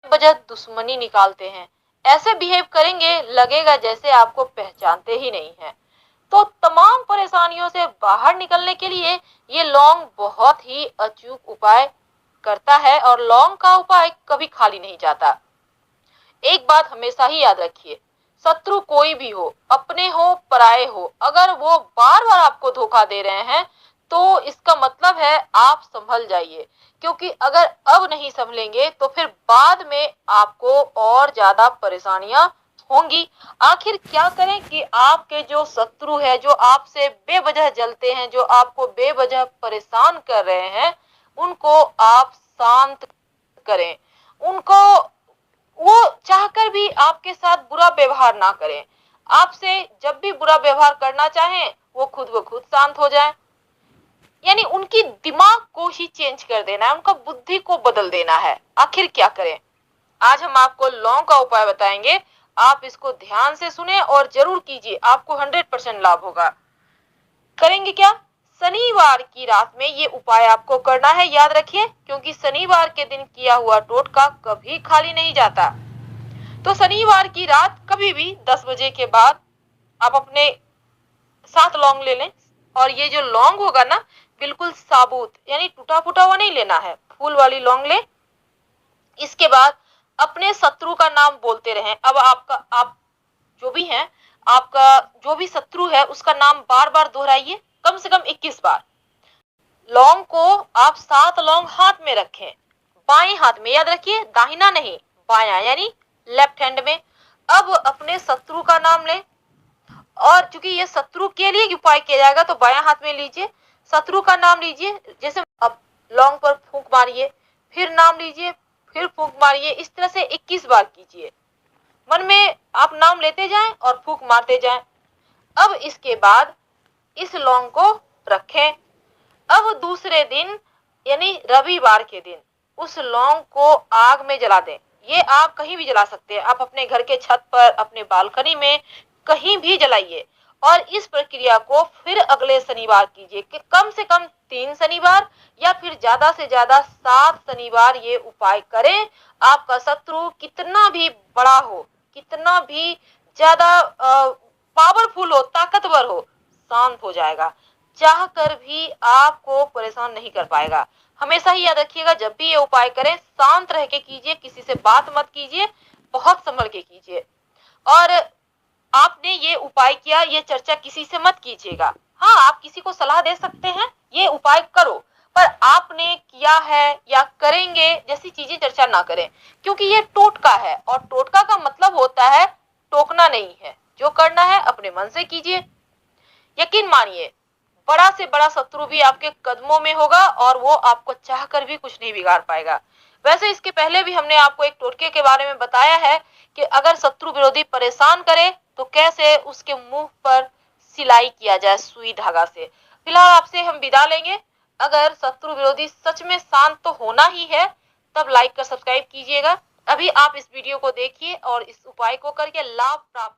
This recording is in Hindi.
वजह दुश्मनी निकालते हैं। ऐसे बिहेव करेंगे लगेगा जैसे आपको पहचानते ही नहीं है। तो तमाम परेशानियों से बाहर निकलने के लिए ये लौंग बहुत ही अचूक उपाय करता है और लौंग का उपाय कभी खाली नहीं जाता। एक बात हमेशा ही याद रखिए, शत्रु कोई भी हो, अपने हो पराये हो, अगर वो बार बार आपको धोखा दे रहे हैं तो इसका मतलब है आप संभल जाइए, क्योंकि अगर अब नहीं संभलेंगे तो फिर बाद में आपको और ज्यादा परेशानियां होंगी। आखिर क्या करें कि आपके जो शत्रु है, जो आपसे बेवजह जलते हैं, जो आपको बेवजह परेशान कर रहे हैं, उनको आप शांत करें। उनको वो चाहकर भी आपके साथ बुरा व्यवहार ना करें। आपसे जब भी बुरा व्यवहार करना चाहें वो खुद ब खुद शांत हो जाए। यानी उनकी दिमाग को ही चेंज कर देना है, उनका बुद्धि को बदल देना है। आखिर क्या करें? आज हम आपको लौंग का उपाय बताएंगे। आप इसको ध्यान से सुने और जरूर कीजिए, आपको 100% लाभ होगा। करेंगे क्या? शनिवार की रात में ये उपाय आपको करना है, याद रखिए, क्योंकि शनिवार के दिन किया हुआ टोटका कभी खाली नहीं जाता। तो शनिवार की रात कभी भी 10 बजे के बाद आप अपने 7 लौंग ले लें। और ये जो लौंग होगा ना, बिल्कुल साबुत, यानी टूटा फूटा हुआ नहीं लेना है, फूल वाली लौंग ले। इसके बाद अपने शत्रु का नाम बोलते रहें। अब आप जो भी हैं, आपका जो भी शत्रु है उसका नाम बार बार दोहराइए, कम से कम 21 बार। लौंग को आप 7 लौंग हाथ में रखें, बाएं हाथ में, याद रखिए, दाहिना नहीं, बायां, यानी लेफ्ट हैंड में। अब अपने शत्रु का नाम लें, और चूंकि ये शत्रु के लिए उपाय किया जाएगा तो बायां हाथ में लीजिए, शत्रु का नाम लीजिए। जैसे अब लौंग पर फूंक मारिए, फिर नाम लीजिए, फिर फूंक मारिए। इस तरह से 21 बार कीजिए। मन में आप नाम लेते जाएं और फूंक मारते जाएं। अब इसके बाद इस लौंग को रखें। अब दूसरे दिन यानी रविवार के दिन उस लौंग को आग में जला दें। ये आग कहीं भी जला सकते हैं, आप अपने घर के छत पर, अपने बालकनी में, कहीं भी जलाइए। और इस प्रक्रिया को फिर अगले शनिवार कीजिए, कि कम से कम 3 शनिवार या फिर ज्यादा से ज्यादा 7 शनिवार ये उपाय करें। आपका शत्रु कितना भी बड़ा हो, कितना भी ज्यादा पावरफुल हो, ताकतवर हो, शांत हो जाएगा। चाह कर भी आपको परेशान नहीं कर पाएगा। हमेशा ही याद रखिएगा, जब भी ये उपाय करें शांत रह के कीजिए, किसी से बात मत कीजिए, बहुत संभल के कीजिए। और आपने ये उपाय किया, ये चर्चा किसी से मत कीजिएगा। हाँ, आप किसी को सलाह दे सकते हैं ये उपाय करो, पर आपने किया है या करेंगे जैसी चीजें चर्चा ना करें, क्योंकि ये टोटका है और टोटका का मतलब होता है टोकना नहीं है। जो करना है अपने मन से कीजिए। यकीन मानिए, बड़ा से बड़ा शत्रु भी आपके कदमों में होगा और वो आपको चाहकर भी कुछ नहीं बिगाड़ पाएगा। वैसे इसके पहले भी हमने आपको एक टोटके के बारे में बताया है कि अगर शत्रु विरोधी परेशान करे तो कैसे उसके मुंह पर सिलाई किया जाए सुई धागा से। फिलहाल आपसे हम विदा लेंगे। अगर शत्रु विरोधी सच में शांत तो होना ही है, तब लाइक कर सब्सक्राइब कीजिएगा। अभी आप इस वीडियो को देखिए और इस उपाय को करके लाभ प्राप्त